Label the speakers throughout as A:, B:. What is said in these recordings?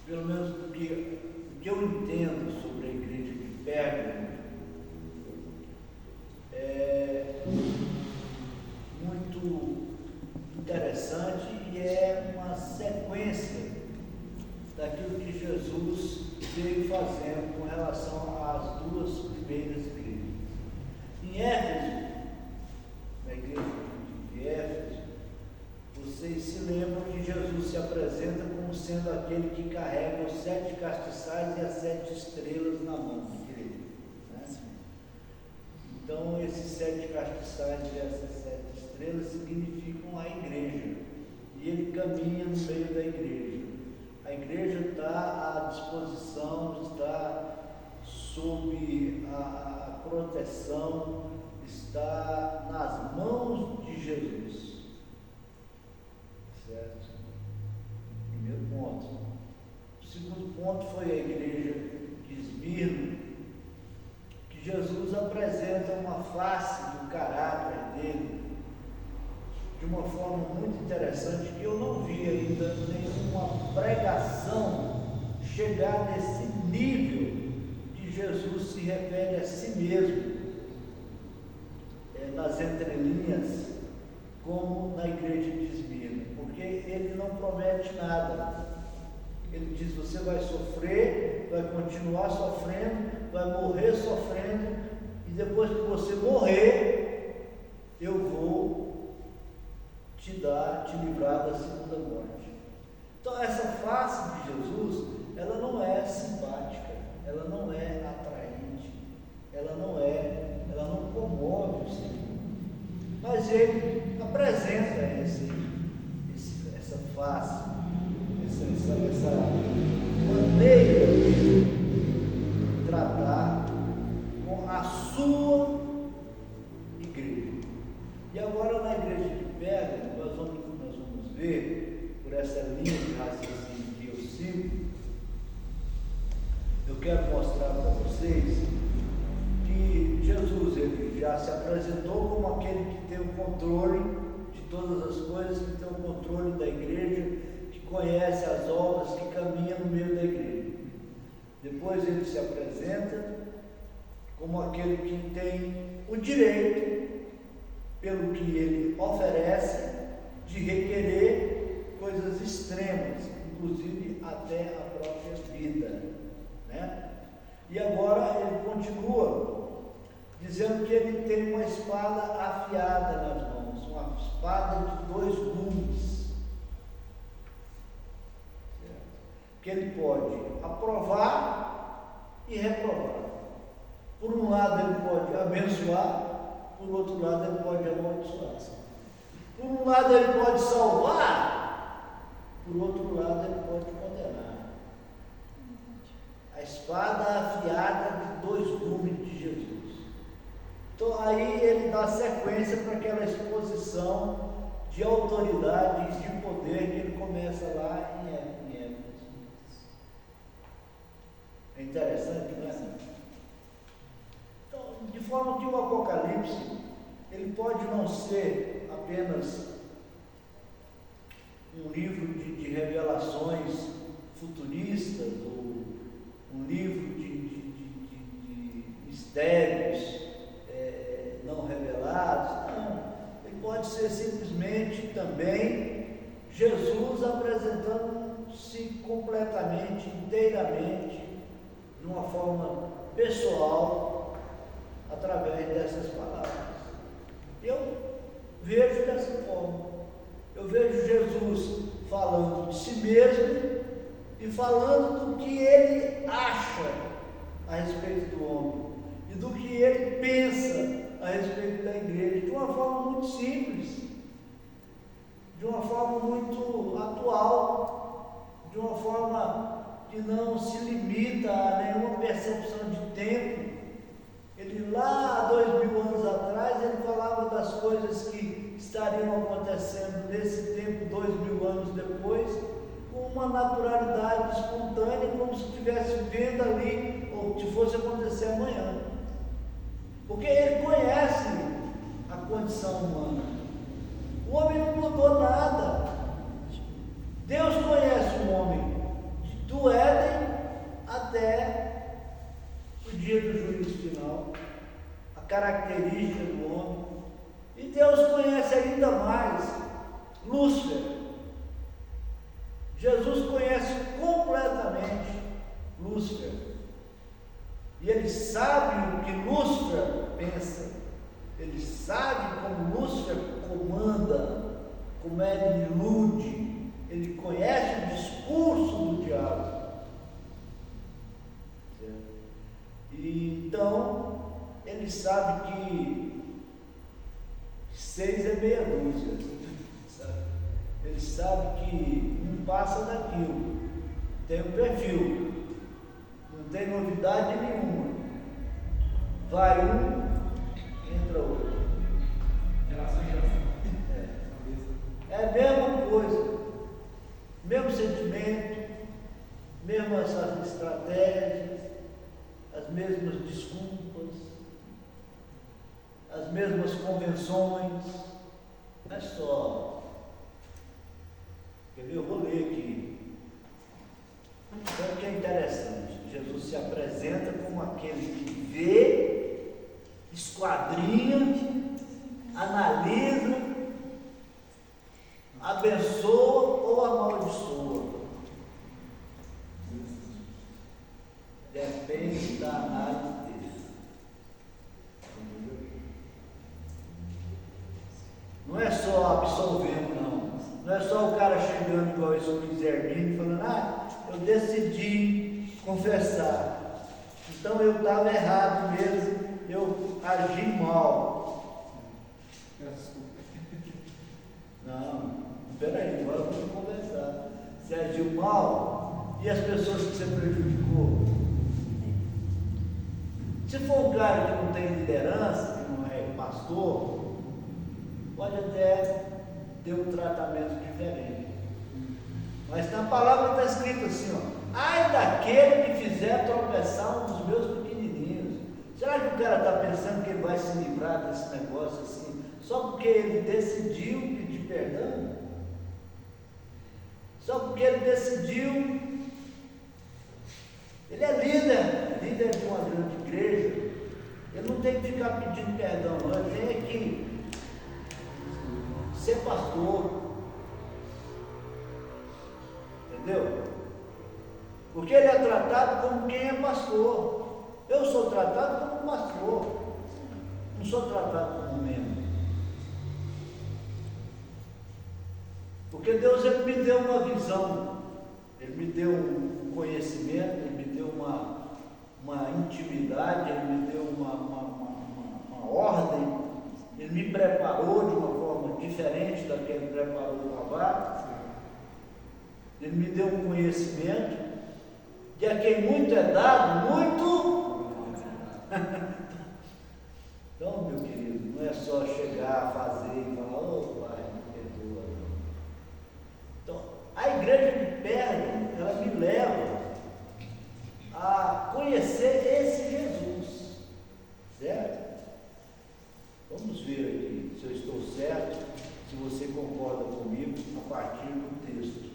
A: pelo menos do que eu entendo sobre a igreja de Pérgamo, é muito interessante e é uma sequência daquilo que Jesus veio fazendo com relação às duas primeiras igrejas. Em Éfeso, na igreja de Éfeso, vocês se lembram que Jesus se apresenta como sendo aquele que carrega os 7 castiçais e as 7 estrelas na mão direita, né? Então, esses 7 castiçais e essas 7 estrelas significam a igreja, e ele caminha no meio da igreja. A igreja está à disposição, está sob a proteção, está nas mãos de Jesus. Certo? Primeiro ponto. O segundo ponto foi a igreja de Esmirna, que Jesus apresenta uma face do caráter dele de uma forma muito interessante, que eu não vi ainda nenhuma pregação chegar nesse nível que Jesus se refere a si mesmo, nas entrelinhas, como na igreja de Esmirna, porque ele não promete nada. Ele diz: você vai sofrer, vai continuar sofrendo, vai morrer sofrendo, e depois que você morrer, eu vou te livrar da segunda morte. Então, essa face de Jesus, ela não é simpática, ela não é atraente, ela não comove o Senhor. Mas ele apresenta essa face, essa maneira de tratar com a sua igreja. E agora, na igreja de Pérgamo, nós vamos ver, por essa linha de raciocínio que eu sigo, eu quero mostrar para vocês que Jesus, ele já se apresentou como aquele que tem o controle de todas as coisas, que tem o controle da igreja, que conhece as obras, que caminha no meio da igreja. Depois ele se apresenta como aquele que tem o direito, pelo que ele oferece, de requerer coisas extremas, inclusive até a própria vida, né? E agora ele continua dizendo que ele tem uma espada afiada nas mãos, uma espada de 2 gumes, que ele pode aprovar e reprovar. Por um lado ele pode abençoar, por outro lado ele pode amaldiçoar. Por um lado ele pode salvar, por outro lado ele pode condenar. A espada afiada de 2 gumes de Jesus. Então aí ele dá sequência para aquela exposição de autoridade e de poder que ele começa lá em Éfeso. É interessante, não é? Então, de forma que o Apocalipse, ele pode não ser apenas um livro de revelações futuristas, ou um livro de mistérios não revelados. Não, ele pode ser simplesmente também Jesus apresentando-se completamente, inteiramente, de uma forma pessoal, através dessas palavras. Eu vejo dessa forma. Eu vejo Jesus falando de si mesmo e falando do que ele acha a respeito do homem e do que ele pensa a respeito da igreja, de uma forma muito simples, de uma forma muito atual, de uma forma que não se limita a nenhuma percepção de tempo. Ele lá há 2000 anos atrás, ele falava das coisas que estariam acontecendo nesse tempo, 2000 anos depois, com uma naturalidade espontânea, como se estivesse vendo ali, ou que fosse acontecer amanhã. Porque ele conhece a condição humana. O homem não mudou nada. Deus conhece o homem. Tu és dia do juízo final, a característica do homem. E Deus conhece ainda mais Lúcifer. Jesus conhece completamente Lúcifer. E ele sabe o que Lúcifer pensa. Ele sabe como Lúcifer comanda, como ele ilude. Ele conhece o discurso do diabo. E então, ele sabe que 6 é meia dúzia. Ele sabe que não passa daquilo. Tem um perfil. Não tem novidade nenhuma. Vai um, entra outro. É a mesma coisa. Mesmo sentimento, mesmas estratégias, as mesmas desculpas, as mesmas convenções. É só. Quer ver? Eu vou ler aqui. Então, o que é interessante? Jesus se apresenta como aquele que vê, esquadrinha, analisa, abençoa ou amaldiçoa. Depende da análise dele. Não é só absolvendo, não. Não é só o cara chegando igual esse Luiz Hermínio falando, eu decidi confessar. Então eu estava errado mesmo, eu agi mal. Não, peraí, agora vamos conversar. Você agiu mal e as pessoas que você prejudicou? Se for um cara que não tem liderança, que não é pastor, pode até ter um tratamento diferente. Mas na palavra está escrito assim, ai daquele que fizer tropeçar um dos meus pequenininhos. Será que o cara está pensando que ele vai se livrar desse negócio assim, só porque ele decidiu pedir perdão? Só porque ele decidiu. Ele é líder de uma grande igreja. Ele não tem que ficar pedindo perdão, não. Ele tem que ser pastor. Entendeu? Porque ele é tratado como quem é pastor. Eu sou tratado como pastor. Não sou tratado como membro. Porque Deus ele me deu uma visão. Ele me deu um conhecimento. Ele me deu uma intimidade. Ele me deu uma ordem. Ele me preparou de uma forma diferente da que ele preparou o Babá. Ele me deu um conhecimento, de a quem muito é dado, muito. Então, meu querido, não é só chegar, fazer e falar, Pai, me perdoa. Então, a igreja de Pérgamo, ela me leva a conhecer esse Jesus, certo? Vamos ver aqui se eu estou certo, se você concorda comigo a partir do texto.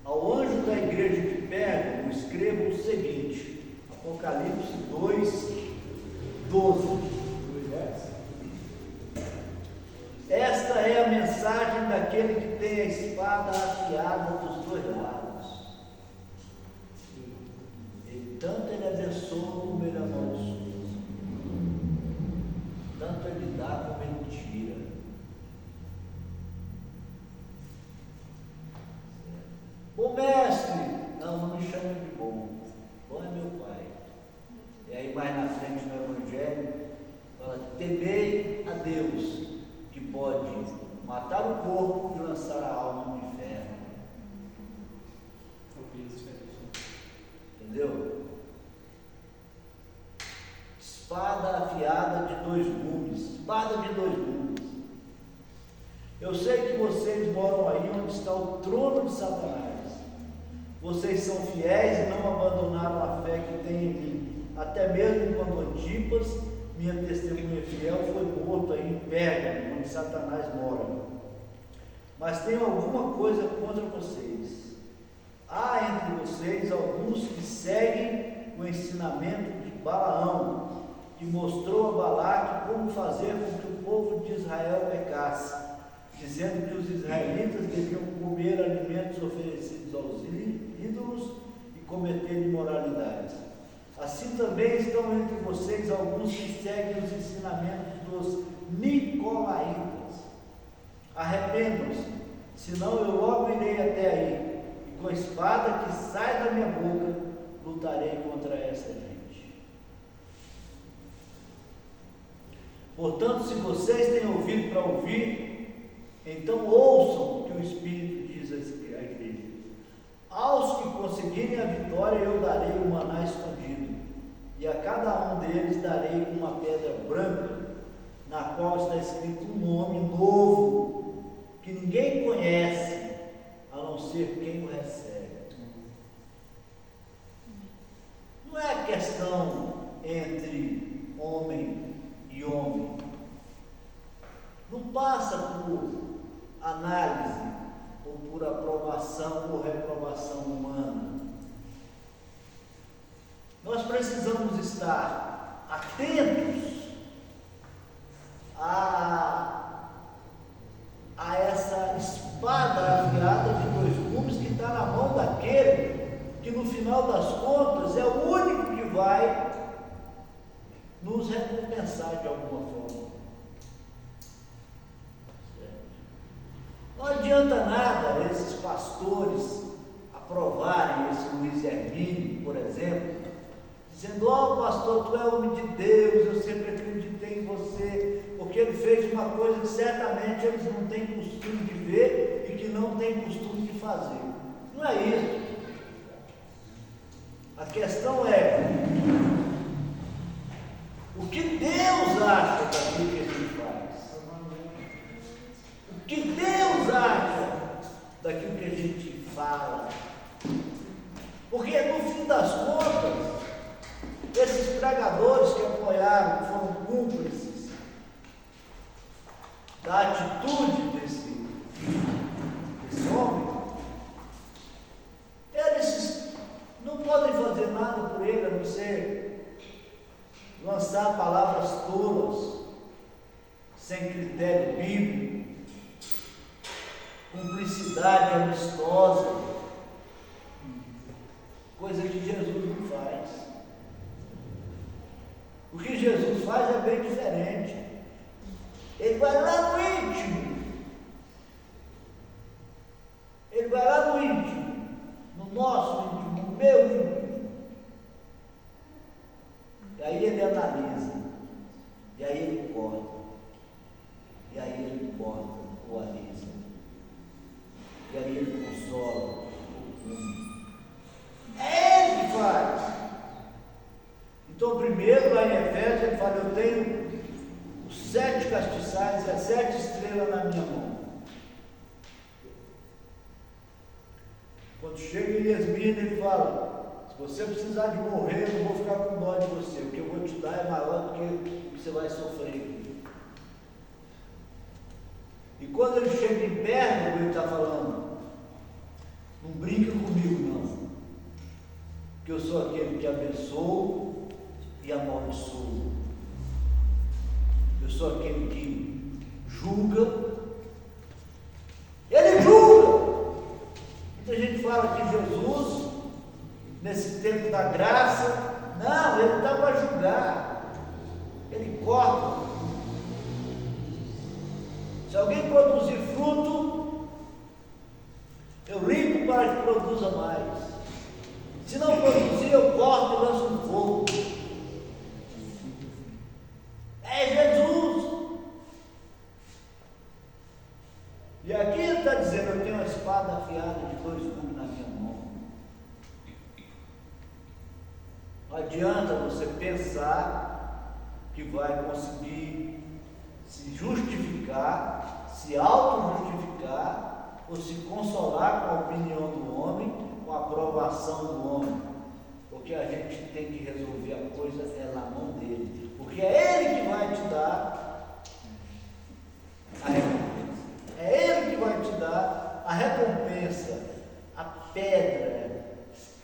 A: Ao anjo da igreja de Pérgamo, escreva o seguinte, Apocalipse 2:12. Esta é a mensagem daquele que tem a espada afiada dos dois lados. E tanto ele abençoa como ele amaldiçoa. Tanto ele dá como ele tira. O mestre, não me chama de bom. Bom é meu Pai. E aí mais na frente no Evangelho, fala, temei a Deus, que pode matar o corpo e lançar a alma no inferno. Entendeu? Espada afiada de 2 gumes. Espada de 2 gumes. Eu sei que vocês moram aí onde está o trono de Satanás. Vocês são fiéis e não abandonaram a fé que tem em mim. Até mesmo quando Antipas, minha testemunha fiel, foi morto aí em Pérgamo, onde Satanás mora. Mas tenho alguma coisa contra vocês. Há entre vocês alguns que seguem ensinamento de Balaão, que mostrou a Balaque como fazer com que o povo de Israel pecasse, dizendo que os israelitas deviam comer alimentos oferecidos aos ídolos e cometer imoralidades. Assim também estão entre vocês alguns que seguem os ensinamentos dos nicolaítas. Arrependam-se, senão eu logo irei até aí, e com a espada que sai da minha boca, lutarei contra essa gente. Portanto, se vocês têm ouvido para ouvir, então ouçam o que o Espírito diz à igreja. Aos que conseguirem a vitória, eu darei o maná escondido, e a cada um deles darei uma pedra branca, na qual está escrito um nome novo, que ninguém conhece, a não ser quem o recebe. Não é questão entre homem e homem. Não passa por análise, ou por aprovação ou reprovação humana. Nós precisamos estar atentos a essa espada afiada de dois gumes que está na mão daquele que no final das contas é o único que vai nos recompensar de alguma forma. Não adianta nada esses pastores aprovarem esse Luiz Hermínio, por exemplo, dizendo: ó, pastor, tu é homem de Deus, eu sempre acreditei em você, porque ele fez uma coisa que certamente eles não têm costume de ver e que não têm costume de fazer. Não é isso. A questão é o que Deus acha daquilo que a gente faz. O que Deus acha daquilo que a gente fala. Porque no fim das contas, esses pregadores que apoiaram, que foram cúmplices da atitude desse homem, eles não podem fazer nada por ele, a não ser lançar palavras tolas, sem critério bíblico, cumplicidade amistosa, coisa que Jesus não faz. O que Jesus faz é bem diferente. Ele vai lá no íntimo. Ele vai lá no íntimo, no nosso íntimo, no meu íntimo. E aí ele analisa. E aí ele corta. E aí ele corta ou alisa. E aí ele consola. É ele que faz. Então, primeiro, lá em Efésios, ele fala: eu tenho os 7 castiçais e as 7 estrelas na minha mão. Quando chega em Esmirna, ele fala: se você precisar de morrer, eu não vou ficar com dó de você, o que eu vou te dar é maior do que o que você vai sofrer. E quando ele chega em Pérgamo, ele está falando: não brinca comigo não, que eu sou aquele que abençoo e amaldiçoa. Eu sou aquele que julga. Ele julga. Muita gente fala que Jesus, nesse tempo da graça, não, ele está para julgar. Ele corta. Se alguém produzir fruto, eu limpo para que produza mais. Se não produzir, eu corto e lanço no fogo. É Jesus. E aqui ele está dizendo: eu tenho uma espada afiada de 2 gumes na minha mão. Não adianta você pensar que vai conseguir se justificar, se auto-justificar, ou se consolar com a opinião do homem, com a aprovação do homem. Porque a gente tem que resolver a coisa na mão dele. Porque é ele que vai te dar a recompensa. É ele que vai te dar a recompensa, a pedra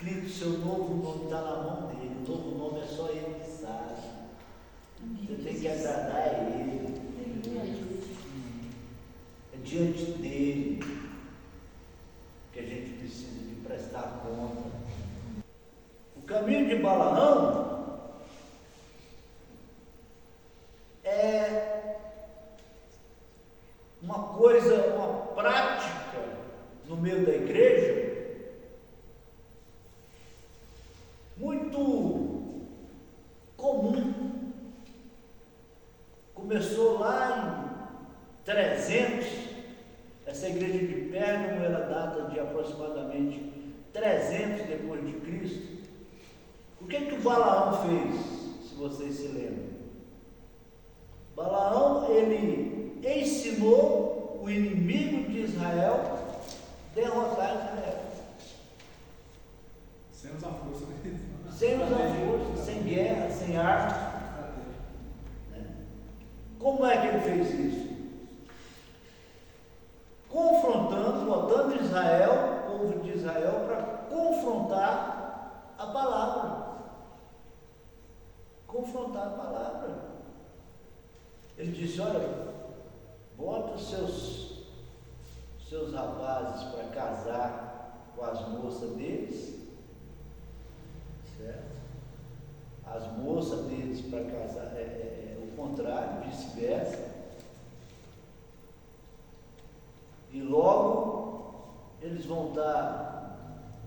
A: escrito, seu novo nome está na mão dele. O novo nome é só ele que sabe. Você tem que agradar a ele. É diante dele que a gente precisa de prestar conta. O caminho de Balaão é uma coisa, uma prática no meio da igreja muito comum. Começou lá em 300, essa igreja de Pérgamo era data de aproximadamente 300 depois de Cristo. O que o Balaão fez, se vocês se lembram? Balaão, ele ensinou o inimigo de Israel a derrotar Israel.
B: Sem usar força.
A: Sem usar força, sem guerra, sem arma. Como é que ele fez isso? Confrontando, botando Israel, o povo de Israel, para confrontar a palavra. Confrontar a palavra. Ele disse, olha, bota os seus rapazes para casar com as moças deles, certo? As moças deles para casar, o contrário, vice-versa. E logo eles vão estar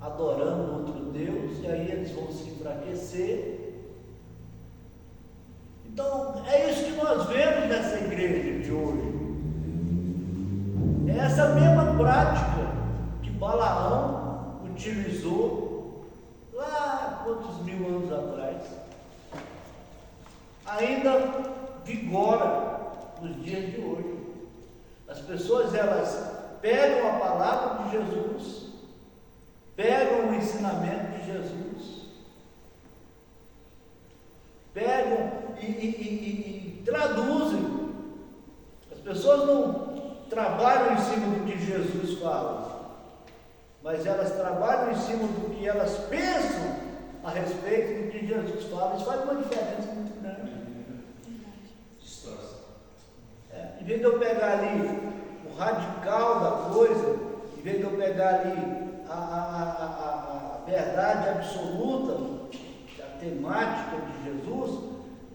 A: adorando outro Deus, e aí eles vão se enfraquecer. Então, é isso que nós vemos nessa igreja de hoje. É essa mesma prática que Balaão utilizou lá quantos mil anos atrás. Ainda vigora nos dias de hoje. As pessoas, elas pegam a palavra de Jesus, pegam o ensinamento de Jesus, pegam e traduzem. As pessoas não trabalham em cima do que Jesus fala, mas elas trabalham em cima do que elas pensam a respeito do que Jesus fala. Isso faz uma diferença muito grande. Em vez de eu pegar ali o radical da coisa, em vez de eu pegar ali a verdade absoluta, a temática de Jesus,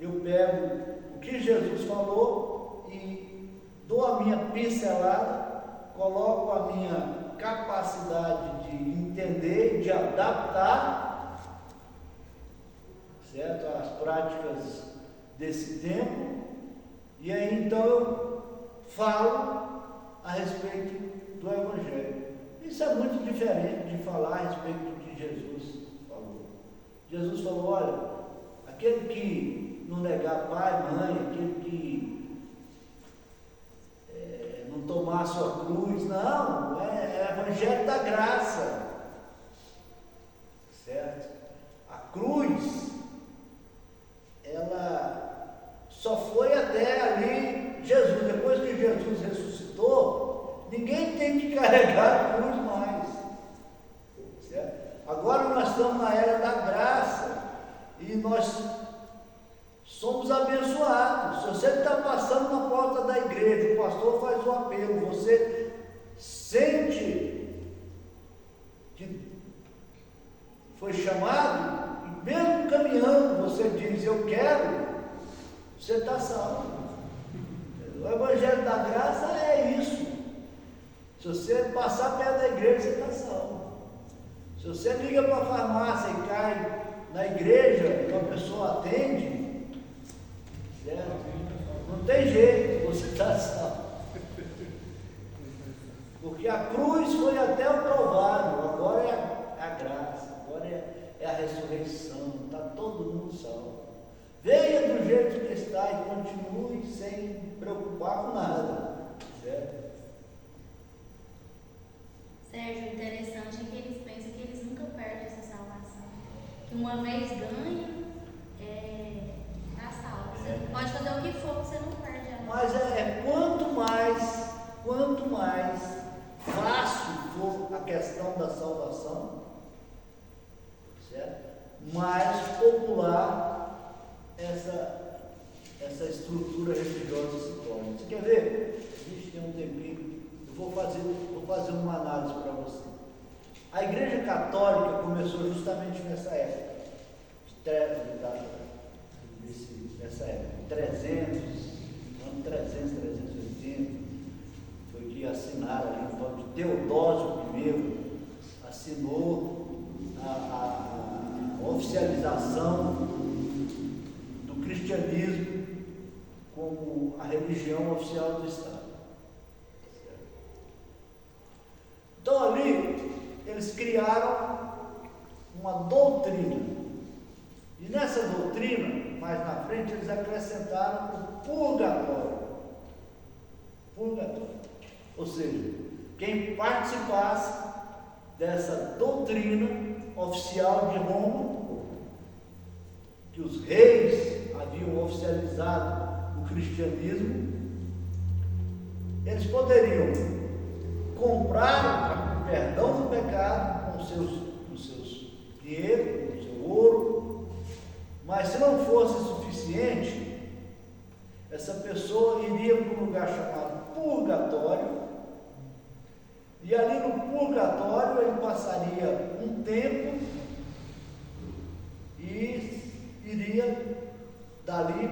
A: eu pego o que Jesus falou e dou a minha pincelada, coloco a minha capacidade de entender, de adaptar, certo, às práticas desse tempo, e aí então eu falo a respeito do Evangelho. Isso é muito diferente de falar a respeito do que Jesus falou. Jesus falou, olha, aquele que não negar pai, mãe, aquele que não tomar a sua cruz, não, é Evangelho da graça, certo? A cruz, ela só foi até ali Jesus. Depois que Jesus ressuscitou, ninguém tem que carregar a cruz mais, certo? Agora nós estamos na era da graça e nós somos abençoados. Se você está passando na porta da igreja, o pastor faz o apelo, você sente que foi chamado, e mesmo caminhando você diz, eu quero, você está salvo. O Evangelho da Graça é isso. Se você passar perto da igreja, você está salvo. Se você liga para a farmácia e cai na igreja e uma pessoa atende, certo? Não tem jeito, você está salvo. Porque a cruz foi até o Calvário, agora é a graça, agora é a ressurreição, está todo mundo salvo. Venha do jeito que está e continue sem preocupar com nada, certo?
C: Sérgio, o interessante é que eles pensam que eles nunca perdem essa salvação. Que uma vez ganha, está salvo. Você pode fazer o que for, você não perde ela.
A: Mas quanto mais fácil for a questão da salvação, certo? Mais popular essa estrutura religiosa se torna. Você quer ver? A gente tem um tempinho, eu vou fazer uma análise para você. A Igreja Católica começou justamente nessa época, nessa época, 380, foi que assinaram ali, então, de Teodósio I, assinou a oficialização do cristianismo como a religião oficial do Estado. Então ali eles criaram uma doutrina, e nessa doutrina, mais na frente, eles acrescentaram o purgatório. Ou seja, quem participasse dessa doutrina oficial de Roma, que os reis haviam oficializado o cristianismo, eles poderiam comprar o perdão do pecado com seus dinheiros, com o seu ouro, mas se não fosse suficiente, essa pessoa iria para um lugar chamado purgatório, e ali no purgatório ele passaria um tempo e iria dali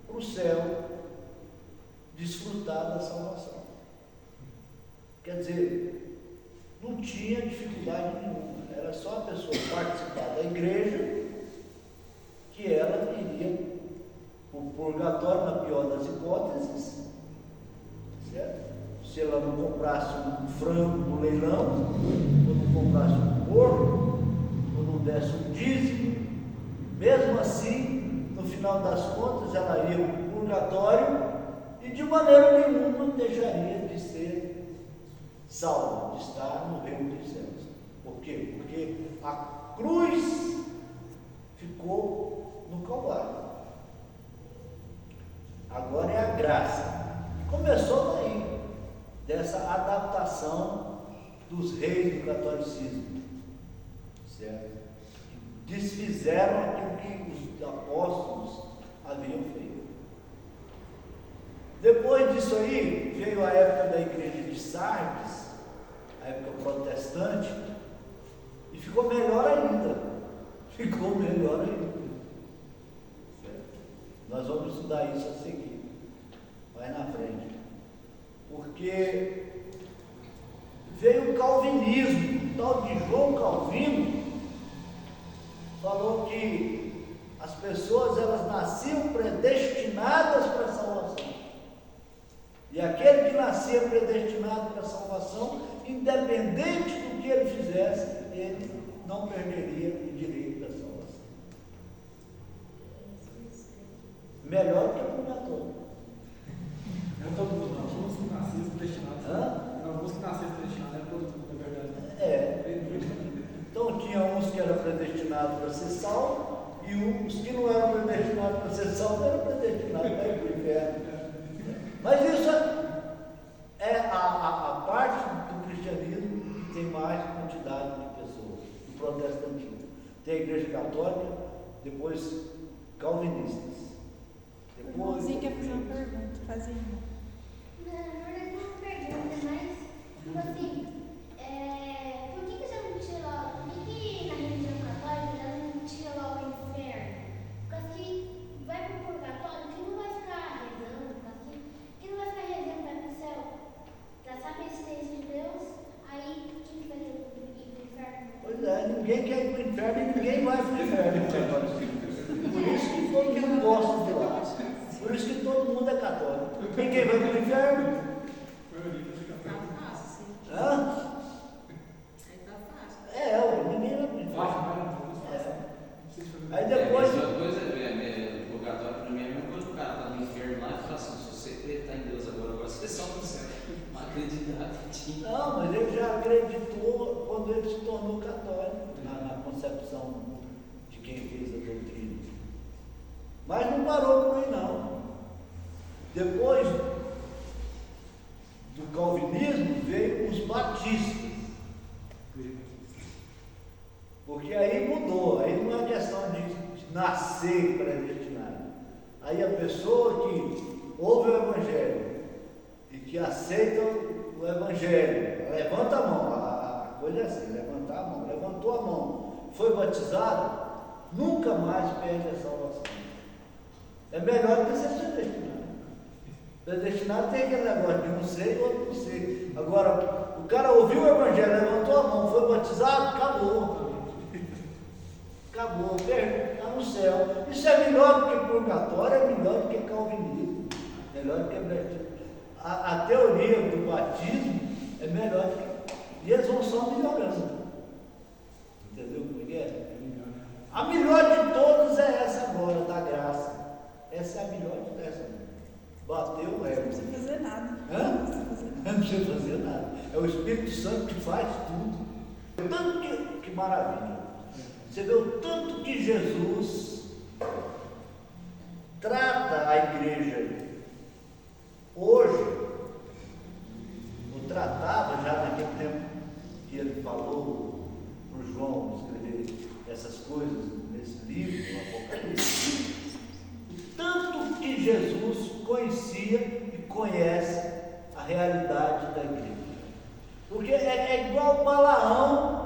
A: para o céu desfrutar da salvação. Quer dizer, não tinha dificuldade nenhuma, era só a pessoa participar da igreja que ela iria para o purgatório, na pior das hipóteses, certo? Se ela não comprasse um frango no leilão, ou não comprasse um porco, ou não desse um dízimo, mesmo assim, no final das contas, ela ia para o purgatório e de maneira nenhuma deixaria de ser salva, de estar no reino dos céus. Por quê? Porque a cruz ficou no Calvário. Agora é a graça. Começou daí, dessa adaptação dos reis do catolicismo, certo? Desfizeram aquilo que os apóstolos haviam feito. Depois disso aí, veio a época da igreja de Sardes, a época protestante, e ficou melhor ainda. Certo? Nós vamos estudar isso a seguir, mais na frente. Porque veio o calvinismo, o tal de João Calvino falou que as pessoas elas nasciam predestinadas para a salvação. E aquele que nascia predestinado para a salvação, independente do que ele fizesse, ele não perderia o direito da salvação. Melhor que o purgatório.
B: Não é todo mundo, não. Alguns que nasceram predestinados. Alguns que nasceram predestinados, é todo mundo, na verdade.
A: Então tinha uns que eram predestinados para ser salvo, e os que não eram predestinados para ser salvo eram predestinados para ir para o inferno. Mas isso é a parte do cristianismo que tem mais quantidade de pessoas, do protestantismo. Tem a igreja católica, depois calvinistas.
D: O irmãozinho quer fazer uma pergunta, fazia.
C: Na verdade não é uma pergunta, mas tipo assim, por que você não tira logo, por que na religião católica ela não tira logo o inferno? Porque se vai para o purgatório, que não vai ficar rezando, que não vai ficar rezando para ir para o céu, para saber a existência de Deus, aí quem que vai ter ir para o inferno?
A: Pois é, ninguém quer ir para o inferno e ninguém vai para o inferno. Por isso que todo mundo gosta de lá. Por isso que todo mundo é católico. Ninguém vai para o inferno.
D: Tá fácil, sim.
A: Hã?
D: Aí tá fácil.
A: Ninguém vai para o inferno. Aí
E: É a
A: depois.
E: mesma coisa, o purgatório para mim é a mesma coisa, o cara está no inferno lá e fala assim, se você acreditar em Deus agora você só no céu. Mas acreditar, acredita.
A: Não, mas ele já acreditou quando ele se tornou católico, na concepção de quem fez a doutrina. Mas não parou por aí não. Depois do calvinismo veio os batistas. Porque aí mudou, aí não é questão de nascer predestinado. Aí a pessoa que ouve o Evangelho e que aceita o Evangelho, levanta a mão, a coisa é assim, levantar a mão, levantou a mão, foi batizado, nunca mais perde a salvação. É melhor do que ser predestinado. Predestinado tem aquele negócio de um sei, outro não sei. Agora, o cara ouviu o Evangelho, levantou a mão, foi batizado, acabou. Acabou, está no céu. Isso é melhor do que purgatório, é melhor do que calvinismo, melhor do que a teoria do batismo é melhor do que. E eles vão só melhorando. Entendeu como é? A melhor de todas é essa agora, da graça. Essa é a melhor de dessa. Bateu o ego.
D: Não precisa fazer nada.
A: Hã?
D: Não precisa fazer nada.
A: Não precisa fazer nada. É o Espírito Santo que faz tudo. Tanto que maravilha. Você vê o tanto que Jesus trata a igreja hoje, ou tratava já naquele tempo que ele falou para o João escrever essas coisas nesse livro, o Apocalipse. Tanto que Jesus conhecia e conhece a realidade da igreja. Porque é igual Balaão,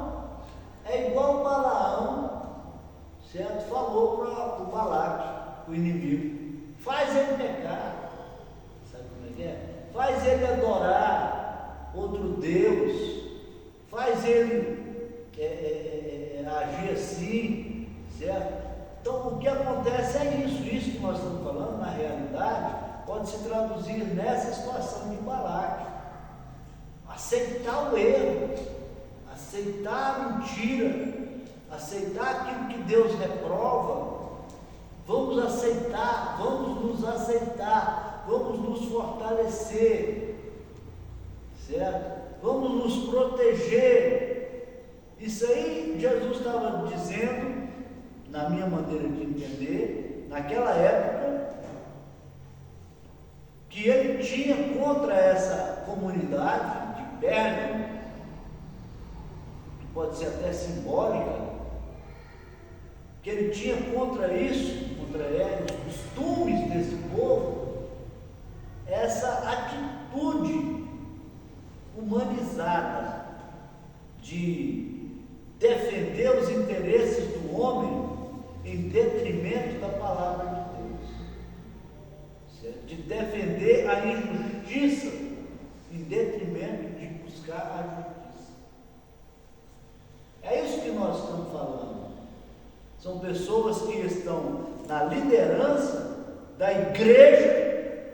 A: certo? Falou para o Balaque, o inimigo, faz ele pecar, sabe como é que é? Faz ele adorar outro Deus, faz ele agir assim, certo? Então o que acontece é isso que nós estamos falando, na realidade, pode se traduzir nessa situação de Balaque. Aceitar o erro, aceitar a mentira, aceitar aquilo que Deus reprova. Vamos aceitar, vamos nos aceitar, vamos nos fortalecer, certo? Vamos nos proteger. Isso aí Jesus estava dizendo, na minha maneira de entender, naquela época, que ele tinha contra essa comunidade de Pérgamo, que pode ser até simbólica, que ele tinha contra isso, contra os costumes desse povo, essa atitude humanizada de defender os interesses do homem em detrimento da palavra de Deus, certo? De defender a injustiça em detrimento de buscar a justiça. É isso que nós estamos falando. São pessoas que estão na liderança da igreja,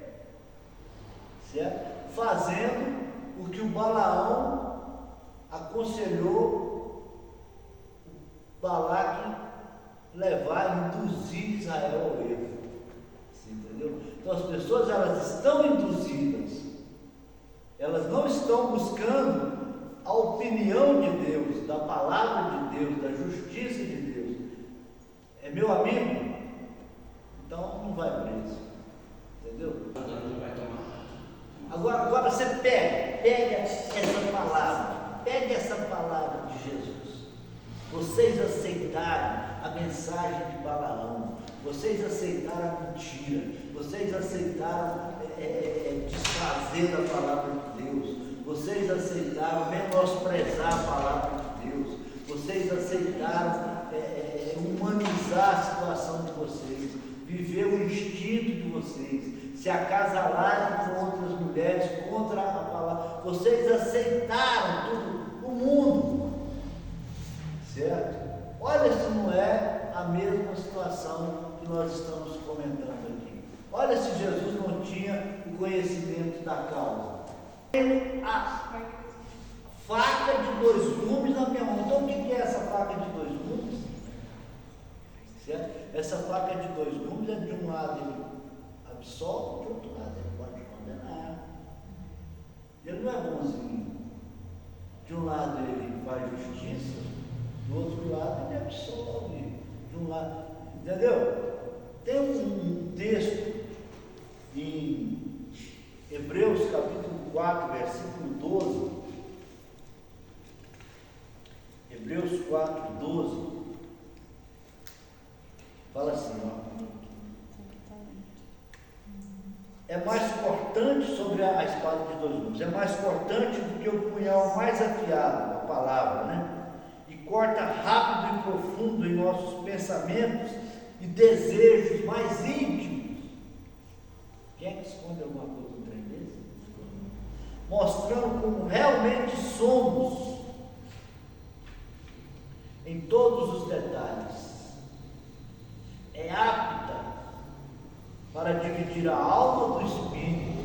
A: certo? Fazendo o que o Balaão aconselhou Balaque levar, induzir Israel ao erro. Você entendeu? Então as pessoas, elas estão induzidas, elas não estão buscando a opinião de Deus, da palavra de Deus, da justiça de Deus. É meu amigo? Então não vai preso. Entendeu?
E: Não vai tomar.
A: Agora você pega essa palavra de Jesus. Vocês aceitaram a mensagem de Balaão, vocês aceitaram a mentira, vocês aceitaram desfazer da palavra de Deus, vocês aceitaram menosprezar a palavra de Deus, vocês aceitaram humanizar a situação de vocês, viver o instinto de vocês, se acasalarem com outras mulheres contra a palavra. Vocês aceitaram tudo, o mundo, certo? Olha se não é a mesma situação que nós estamos comentando aqui. Olha se Jesus não tinha o conhecimento da causa. A faca de 2 gumes na minha mão. Então o que é essa faca de 2 gumes? Certo? Essa faca de 2 gumes é, de um lado ele absolve, de outro lado ele pode condenar. Ele não é bonzinho. De um lado ele faz justiça, do outro lado ele absolve. De um lado, entendeu? Tem um texto em Hebreus capítulo 4, versículo 12. Hebreus Hebreus 4:12, fala assim, ó. É mais cortante sobre a espada de 2 gumes, é mais cortante do que o punhal mais afiado, a palavra, né? E corta rápido e profundo em nossos pensamentos e desejos mais íntimos. Quem é que esconde alguma coisa no trem desse? Mostrando como realmente somos em todos os detalhes. É apta para dividir a alma do espírito.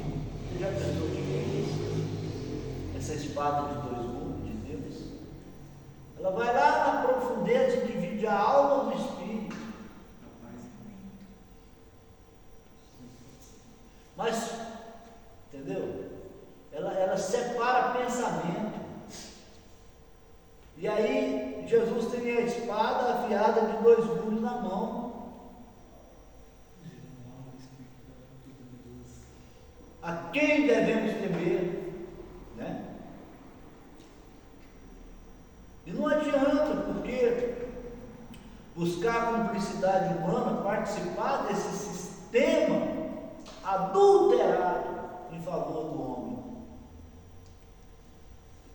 A: Você já pensou o que é isso? Essa espada de 2 gumes de Deus? Ela vai lá na profundeza e divide a alma do espírito. Mas, entendeu? Ela separa pensamento. E aí, Jesus tem a espada afiada de 2 gumes na mão. A quem devemos temer, né? E não adianta, porque buscar a cumplicidade humana, participar desse sistema adulterado em favor do homem.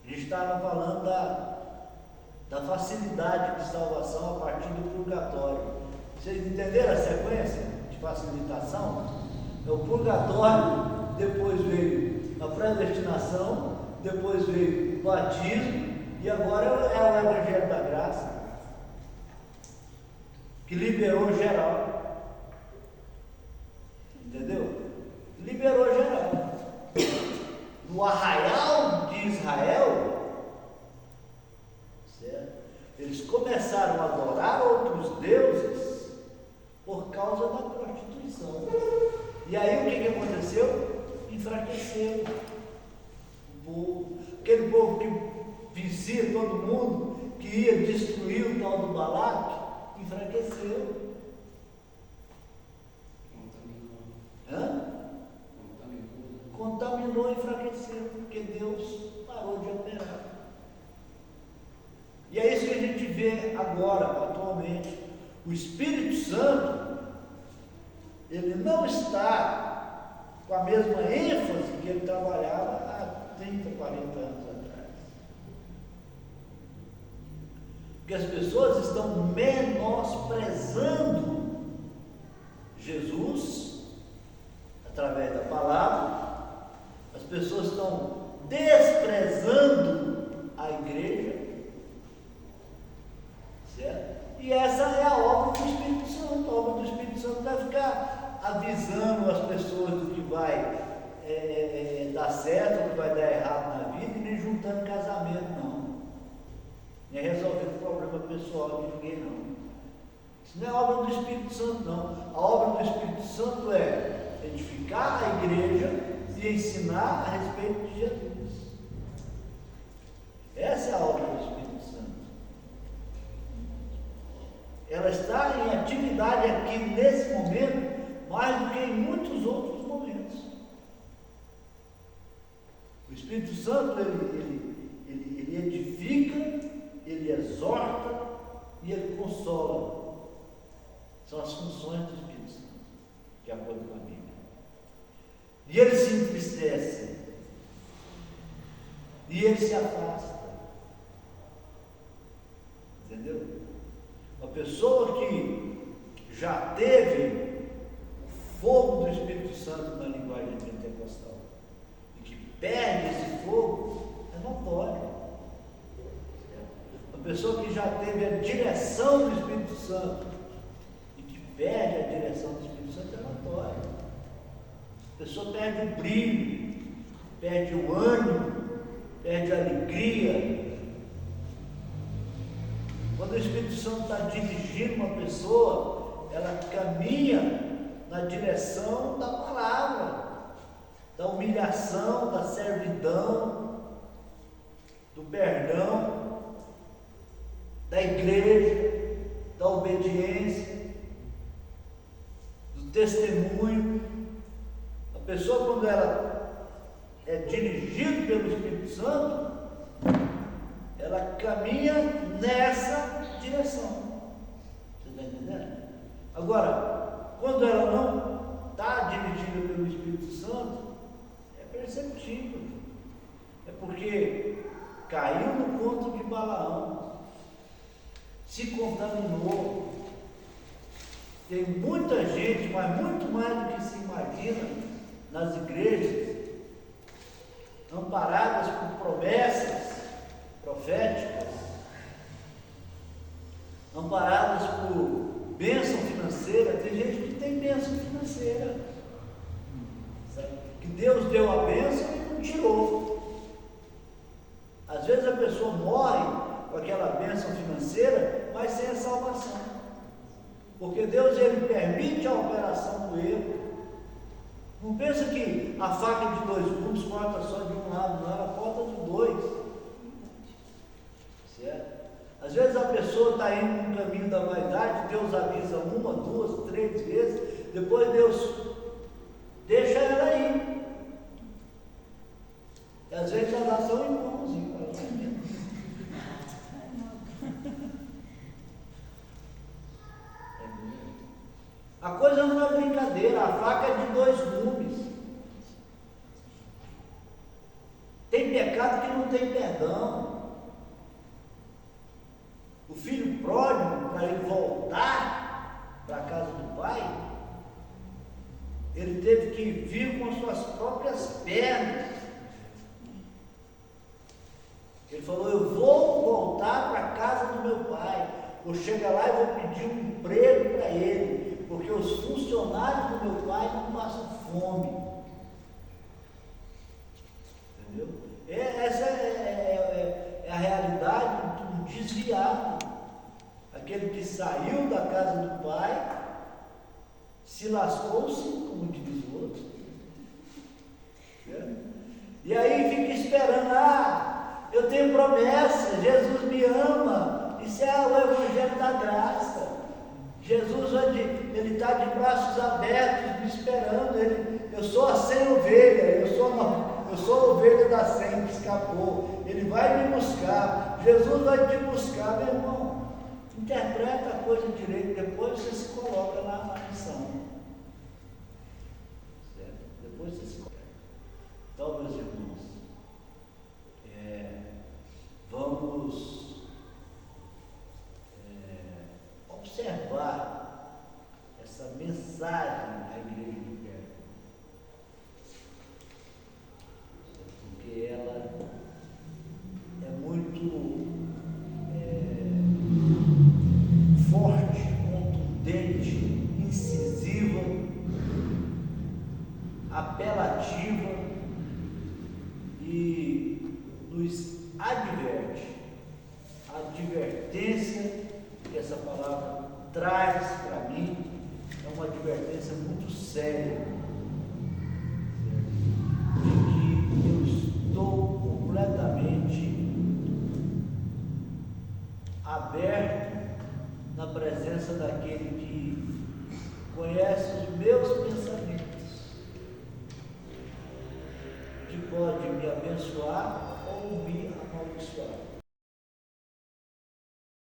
A: A gente estava falando da facilidade de salvação a partir do purgatório. Vocês entenderam a sequência de facilitação? É o purgatório, depois veio a predestinação, depois veio o batismo e agora é o Evangelho da Graça, que liberou geral. Entendeu? Liberou geral. No arraial de Israel, certo? Eles começaram a adorar outros deuses por causa da prostituição. E aí o que aconteceu? Enfraqueceu o povo. Aquele povo que vencia todo mundo, que ia destruir o tal do Balaque, enfraqueceu. Contaminou e enfraqueceu, porque Deus parou de operar. E é isso que a gente vê agora, atualmente. O Espírito Santo, ele não está com a mesma ênfase que ele trabalhava há 30, 40 anos atrás. Porque as pessoas estão menosprezando Jesus através da palavra. As pessoas estão desprezando a igreja, certo? E essa é a obra do Espírito Santo. A obra do Espírito Santo vai ficar avisando as pessoas do que vai dar certo, do que vai dar errado na vida, e nem juntando casamento, não. Nem resolvendo problema pessoal de ninguém, não. Isso não é obra do Espírito Santo, não. A obra do Espírito Santo é edificar a igreja e ensinar a respeito de Jesus. Essa é a obra do Espírito Santo. Ela está em atividade aqui nesse momento mais do que em muitos outros momentos. O Espírito Santo ele edifica, ele exorta e ele consola. São as funções do Espírito Santo, de acordo com a Bíblia. E ele se entristece, e ele se afasta. Entendeu? Uma pessoa que já teve o fogo do Espírito Santo na linguagem pentecostal e que perde esse fogo, é notório. Uma pessoa que já teve a direção do Espírito Santo e que perde a direção do Espírito Santo, é notório. A pessoa perde o brilho, perde o ânimo, perde a alegria. Quando o Espírito Santo está dirigindo uma pessoa, ela caminha na direção da palavra, da humilhação, da servidão, do perdão, da igreja, da obediência, do testemunho. A pessoa, quando ela é dirigida pelo Espírito Santo, ela caminha nessa Agora, quando ela não está dirigida pelo Espírito Santo, é perceptível. É porque caiu no conto de Balaão, se contaminou. Tem muita gente, mas muito mais do que se imagina, nas igrejas, amparadas por promessas proféticas, amparadas por bênção financeira. Tem gente que tem bênção financeira, sabe? Que Deus deu a bênção e não tirou. Às vezes a pessoa morre com aquela bênção financeira, mas sem a salvação, porque Deus, ele permite a operação do erro. Não pensa que a faca de dois gumes corta só de um lado, não, ela corta de dois, certo? Às vezes a pessoa está indo no caminho da vaidade, Deus avisa uma, duas, três vezes, depois Deus deixa ela ir. E às vezes elas são irmãozinhos. A coisa não é brincadeira, a faca é de dois gumes. Tem pecado que não tem perdão. O filho pródigo, para ele voltar para a casa do pai, ele teve que vir com suas próprias pernas. Ele falou: eu vou voltar para a casa do meu pai, vou chegar lá e vou pedir um emprego para ele, porque os funcionários do meu pai não passam fome. Entendeu? Essa é a realidade do desviado. Aquele que saiu da casa do pai, se lascou-se, como diz o outro. E aí fica esperando: eu tenho promessa, Jesus me ama. Isso é o Evangelho da graça. Jesus hoje, ele está de braços abertos, me esperando. Eu sou a 100 ovelha, eu sou a ovelha da 100 que escapou. Ele vai me buscar. Jesus vai te buscar, meu irmão. Interpreta a coisa direito, depois você se coloca na missão. Certo? Depois você se coloca. Então, meus irmãos, vamos observar essa mensagem à igreja de Pérgamo, porque ela é muito forte, contundente, incisiva, apelativa e nos adverte. A advertência que essa palavra traz para mim é uma advertência muito séria, de que eu estou completamente aberto na presença daquele que conhece os meus pensamentos, que pode me abençoar ou me amaldiçoar.